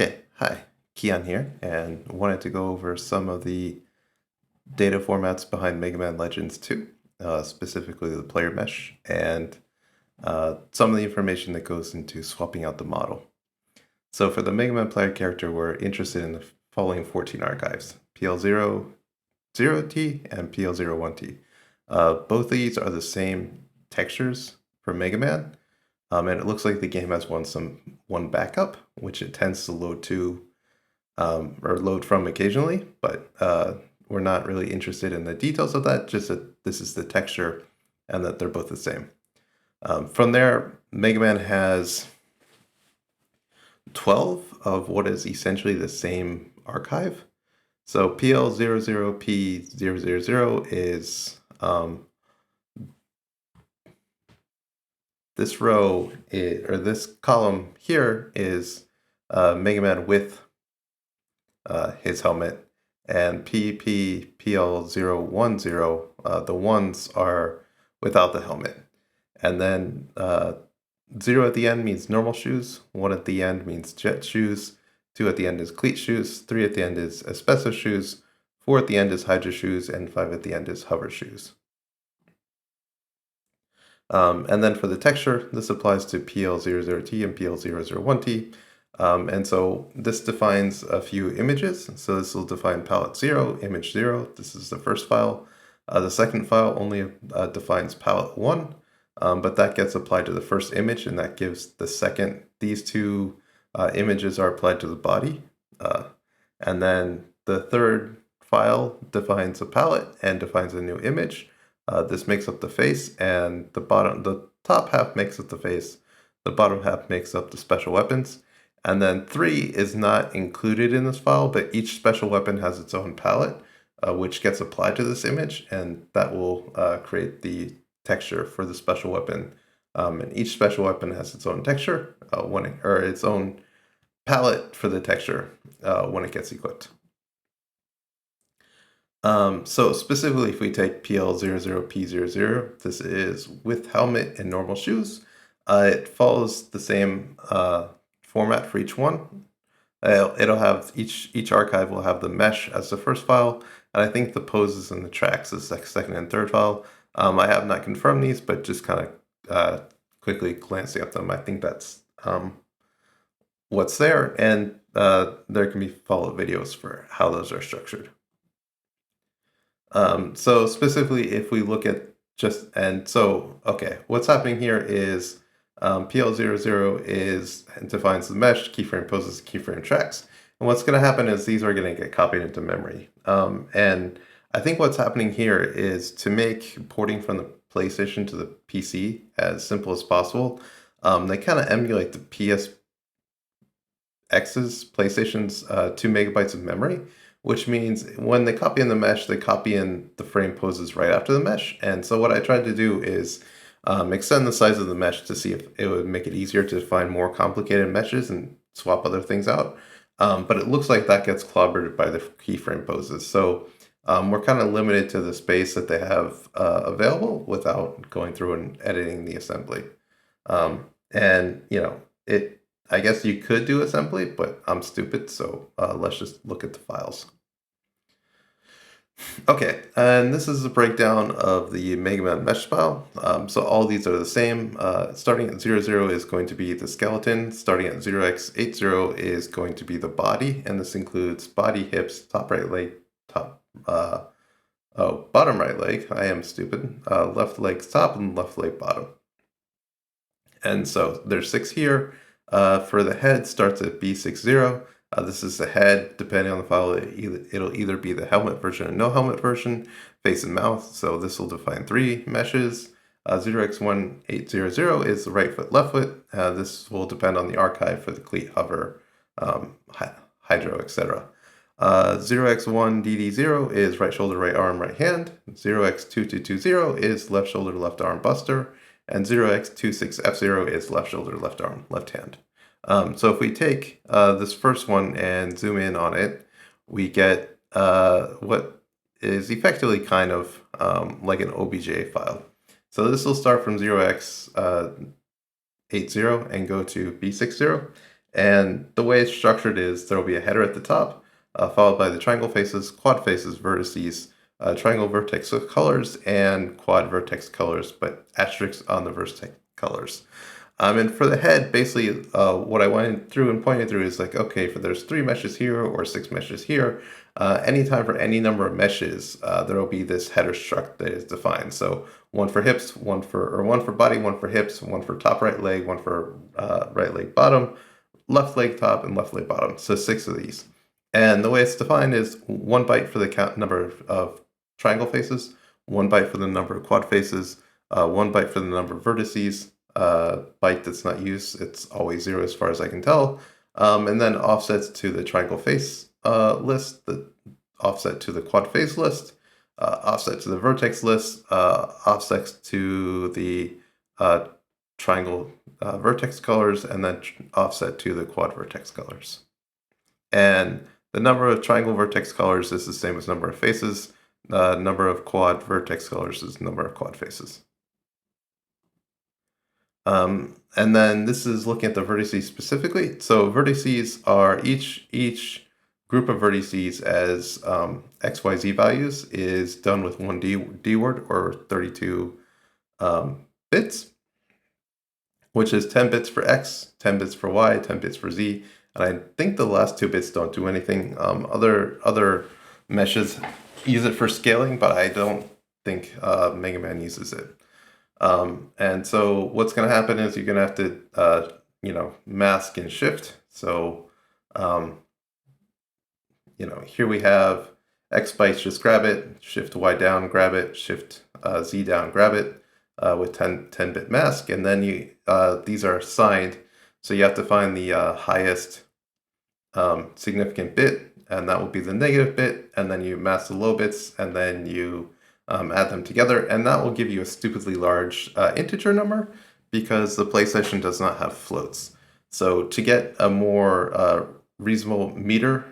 Okay, hi, Keon here, and wanted to go over some of the data formats behind MegaMan Legends 2, specifically the player mesh, and some of the information that goes into swapping out the model. So for the MegaMan player character, we're interested in the following 14 archives, PL00T and PL01T. Both of these are the same textures for MegaMan, and it looks like the game has one backup, which it tends to load to or load from occasionally, but we're not really interested in the details of that, just that this is the texture and that they're both the same. From there, MegaMan has 12 of what is essentially the same archive. So PL00P000 is this row, or this column here is MegaMan with his helmet, and PPPL010, the ones are without the helmet. And then 0 at the end means normal shoes, 1 at the end means jet shoes, 2 at the end is cleat shoes, 3 at the end is asbestos shoes, 4 at the end is hydra shoes, and 5 at the end is hover shoes. And then for the texture, this applies to PL00T and PL001T. And so this defines a few images. So this will define palette 0, image 0. This is the first file. The second file only defines palette 1, but that gets applied to the first image, and that gives the second. These two images are applied to the body. And then the third file defines a palette and defines a new image. This makes up the face, and the top half makes up the face. The bottom half makes up the special weapons. And then 3 is not included in this file, but each special weapon has its own palette, which gets applied to this image, and that will create the texture for the special weapon. And each special weapon has its own texture, or its own palette for the texture when it gets equipped. So specifically, if we take PL00P00, this is with helmet and normal shoes. It follows the same format for each one. It'll have each archive will have the mesh as the first file, and I think the poses and the tracks is the second and third file. I have not confirmed these, but just kind of quickly glancing at them, I think that's what's there, and there can be follow-up videos for how those are structured. So specifically, if we look at okay, what's happening here is PL00 defines the mesh, keyframe poses, keyframe tracks. And what's going to happen is these are going to get copied into memory. And I think what's happening here is to make porting from the PlayStation to the PC as simple as possible. They kind of emulate the PlayStation's 2 megabytes of memory, which means when they copy in the mesh, they copy in the frame poses right after the mesh. And so what I tried to do is extend the size of the mesh to see if it would make it easier to find more complicated meshes and swap other things out. But it looks like that gets clobbered by the keyframe poses. So we're kind of limited to the space that they have available without going through and editing the assembly. And, I guess you could do assembly, but I'm stupid, so let's just look at the files. Okay, and this is a breakdown of the MegaMan mesh file. So all these are the same. Starting at 00 is going to be the skeleton. Starting at 0x80 is going to be the body, and this includes body, hips, top right leg, bottom right leg. I am stupid. Left leg's top and left leg bottom. And so there's 6 here. For the head, starts at B60. This is the head. Depending on the file, it'll either be the helmet version or no helmet version, face and mouth. So this will define 3 meshes. 0x1800 is the right foot, left foot. This will depend on the archive for the cleat, hover, hydro, etc. 0x1DD0 is right shoulder, right arm, right hand. 0x2220 is left shoulder, left arm, buster. And 0x26F0 is left shoulder, left arm, left hand. So if we take this first one and zoom in on it, we get what is effectively kind of like an OBJ file. So this will start from 0x80 and go to B60. And the way it's structured is there will be a header at the top, followed by the triangle faces, quad faces, vertices, triangle vertex colors, and quad vertex colors, but asterisks on the vertex colors. And for the head, basically, what I went through and pointed through is like, okay, for there's 3 meshes here or 6 meshes here, anytime for any number of meshes, there will be this header struct that is defined. So one for hips, one for body, one for hips, one for top right leg, one for right leg bottom, left leg top, and left leg bottom. So 6 of these. And the way it's defined is 1 byte for the number of triangle faces, 1 byte for the number of quad faces, 1 byte for the number of vertices, byte that's not used, it's always 0 as far as I can tell, and then offsets to the triangle face list, the offset to the quad face list, offset to the vertex list, offsets to the triangle vertex colors, and then offset to the quad vertex colors. And the number of triangle vertex colors is the same as number of faces. Number of quad vertex colors is number of quad faces. And then this is looking at the vertices specifically. So vertices are each group of vertices as XYZ values is done with one D word or 32 bits, which is 10 bits for X, 10 bits for Y, 10 bits for Z. And I think the last 2 bits don't do anything. Other meshes use it for scaling, but I don't think MegaMan uses it. And so what's going to happen is you're going to have to, mask and shift. So, here we have X bytes, just grab it, shift Y down, grab it, shift Z down, grab it with 10-bit mask. And then these are assigned. So you have to find the highest significant bit, and that will be the negative bit. And then you mask the low bits, and then you add them together, and that will give you a stupidly large integer number because the PlayStation does not have floats. So to get a more reasonable meter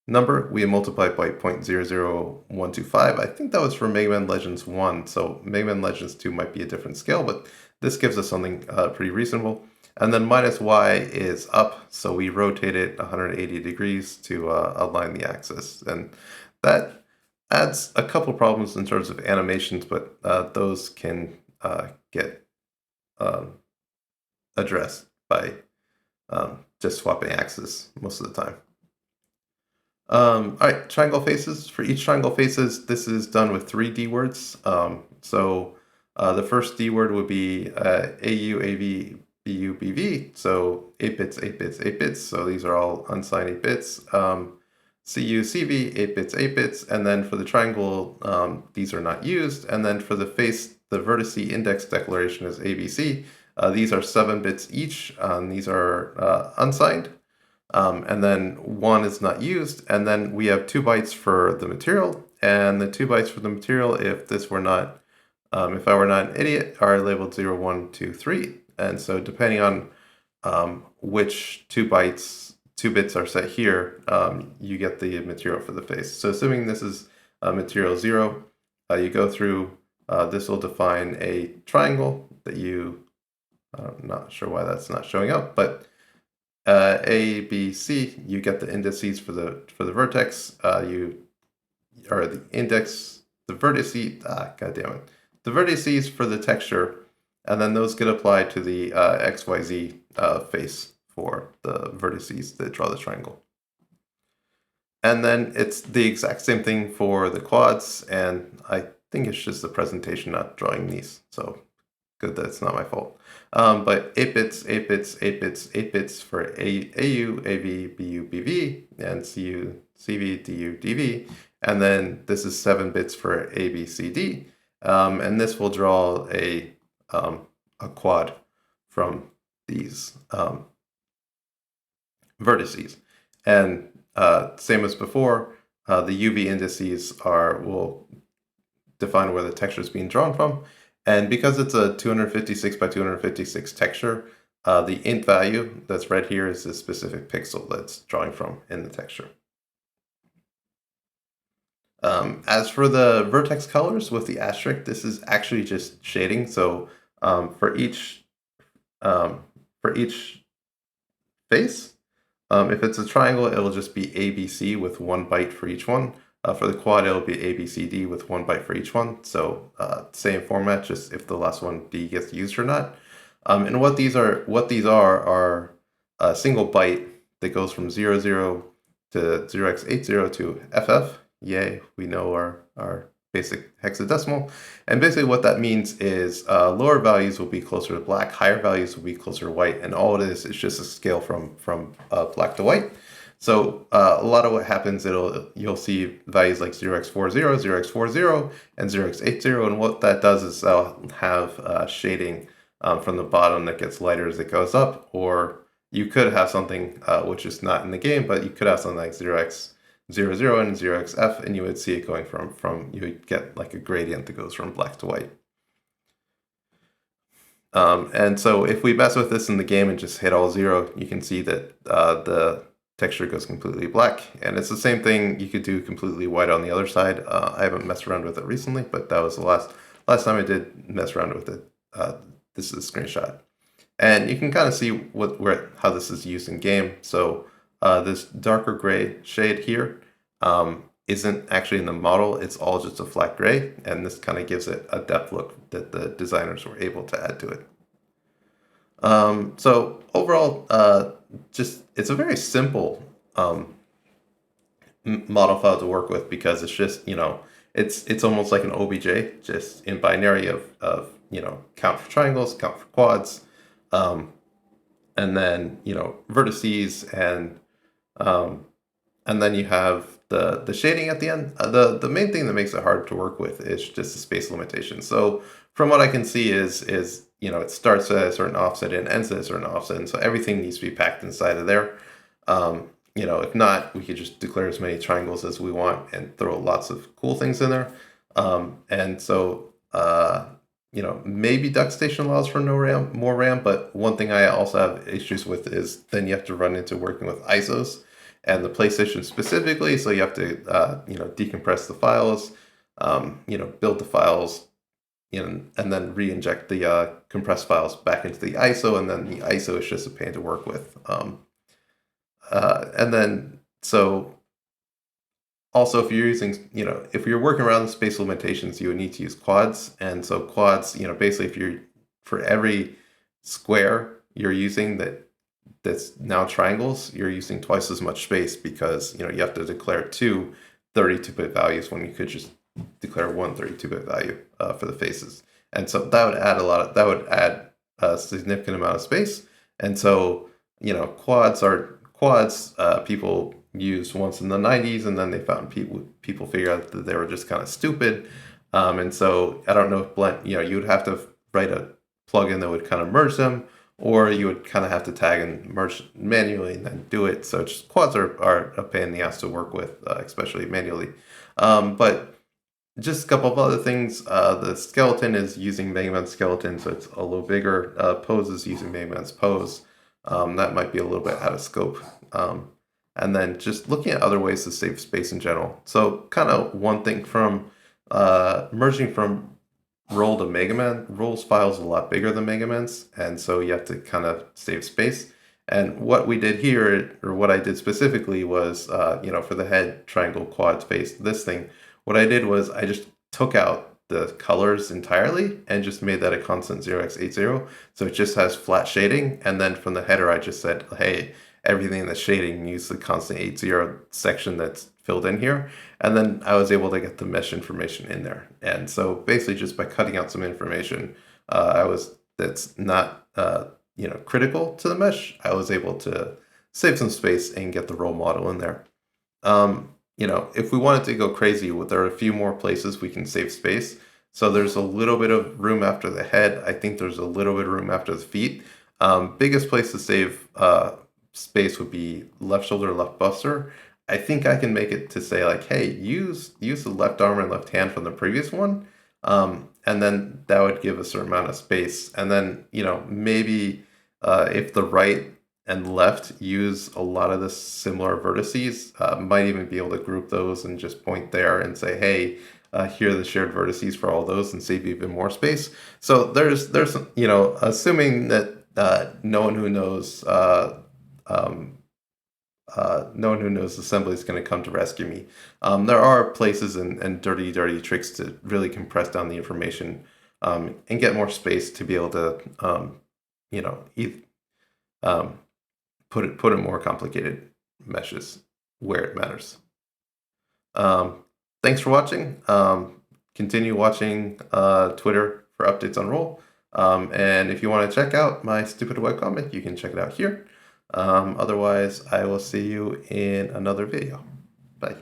number, we multiply by 0.00125. I think that was for MegaMan Legends 1, so MegaMan Legends 2 might be a different scale, but this gives us something pretty reasonable. And then minus y is up, so we rotate it 180 degrees to align the axis. And that adds a couple problems in terms of animations, but those can get addressed by just swapping axes most of the time. All right, triangle faces. For each triangle faces, this is done with 3 D words. So the first D word would be AU, AV, BU, BV. So 8 bits, 8 bits, 8 bits. So these are all unsigned 8 bits. CU, CV, 8 bits, 8 bits. And then for the triangle, these are not used. And then for the face, the vertice index declaration is ABC. These are 7 bits each. These are unsigned. And then 1 is not used. And then we have 2 bytes for the material. And the 2 bytes for the material, if I were not an idiot, are labeled 0, 1, 2, 3. And so depending on which 2 bits are set here, you get the material for the face. So assuming this is material 0, you go through, this will define a triangle that I'm not sure why that's not showing up, but A, B, C, you get the indices for the vertex, the index, the vertices, the vertices for the texture, and then those get applied to the XYZ face for the vertices that draw the triangle. And then it's the exact same thing for the quads, and I think it's just the presentation not drawing these, so good that it's not my fault. But 8 bits, 8 bits, 8 bits, 8 bits for AU, AV, BU, BV, and CU, CV, DU, DV. And then this is 7 bits for A, B, C, D. And this will draw a quad from these vertices. And same as before, the UV indices will define where the texture is being drawn from. And because it's a 256 by 256 texture, the int value that's read here is the specific pixel that's drawing from in the texture. As for the vertex colors with the asterisk, this is actually just shading. So for each face. If it's a triangle, it'll just be ABC with 1 byte for each one. For the quad, it'll be ABCD with 1 byte for each one. So same format, just if the last one D gets used or not. And what these are a single byte that goes from 00 to 0x80 to FF. Yay, we know our basic hexadecimal. And basically what that means is lower values will be closer to black, higher values will be closer to white, and all it is just a scale from black to white. So a lot of what happens, you'll see values like 0x40, 0x40, and 0x80, and what that does is have shading from the bottom that gets lighter as it goes up, or you could have something which is not in the game, but you could have something like 0x00 and 0xf, and you would see it going from you would get like a gradient that goes from black to white. And so if we mess with this in the game and just hit all 0, you can see that the texture goes completely black, and it's the same thing you could do completely white on the other side. I haven't messed around with it recently, but that was the last time I did mess around with it. This is a screenshot, and you can kind of see how this is used in game. So this darker gray shade here isn't actually in the model, it's all just a flat gray, and this kind of gives it a depth look that the designers were able to add to it. So overall, it's a very simple model file to work with, because it's just, it's almost like an OBJ, just in binary of count for triangles, count for quads, and then vertices, and then you have the shading at the end. The main thing that makes it hard to work with is just the space limitation. So from what I can see is it starts at a certain offset and ends at a certain offset, and so everything needs to be packed inside of there. If not, we could just declare as many triangles as we want and throw lots of cool things in there. And so maybe DuckStation allows for more RAM, but one thing I also have issues with is then you have to run into working with ISOs and the PlayStation specifically. So you have to decompress the files, build the files, and then re-inject the compressed files back into the ISO, and then the ISO is just a pain to work with. And then so also, if you're using, if you're working around the space limitations, you would need to use quads. And so quads, basically for every square you're using that's now triangles, you're using twice as much space, because, you have to declare two 32-bit values when you could just declare one 32-bit value for the faces. And so that would add a significant amount of space. And so, quads, people used once in the 90s, and then they found people figure out that they were just kind of stupid. And so I don't know if Blend, you would have to write a plugin that would kind of merge them, or you would kind of have to tag and merge manually and then do it. So just quads are a pain in the ass to work with, especially manually. But just a couple of other things. The skeleton is using MegaMan skeleton, so it's a little bigger. Pose is using MegaMan's pose. That might be a little bit out of scope. And then just looking at other ways to save space in general. So kind of one thing from merging from roll to MegaMan, roll's file is a lot bigger than MegaMan's, and so you have to kind of save space. And what we did here, or what I did specifically, was, for the head, triangle, quad, face, this thing, what I did was I just took out the colors entirely and just made that a constant 0x80. So it just has flat shading. And then from the header, I just said, hey, everything that's shading, use the constant 80 section that's filled in here. And then I was able to get the mesh information in there. And so basically just by cutting out some information, that's not, critical to the mesh, I was able to save some space and get the roll model in there. If we wanted to go crazy, there are a few more places we can save space. So there's a little bit of room after the head. I think there's a little bit of room after the feet. Biggest place to save space would be left shoulder, left buster. I think I can make it to say like, hey, use the left arm and left hand from the previous one. And then that would give a certain amount of space. And then, maybe if the right and left use a lot of the similar vertices, might even be able to group those and just point there and say, hey, here are the shared vertices for all those, and save even more space. So there's assuming that no one who knows no one who knows assembly is going to come to rescue me. There are places and dirty tricks to really compress down the information and get more space to be able to, you know, um, put in more complicated meshes where it matters. Thanks for watching. Continue watching Twitter for updates on Roll. And if you want to check out my stupid webcomic, you can check it out here. Otherwise, I will see you in another video. Bye.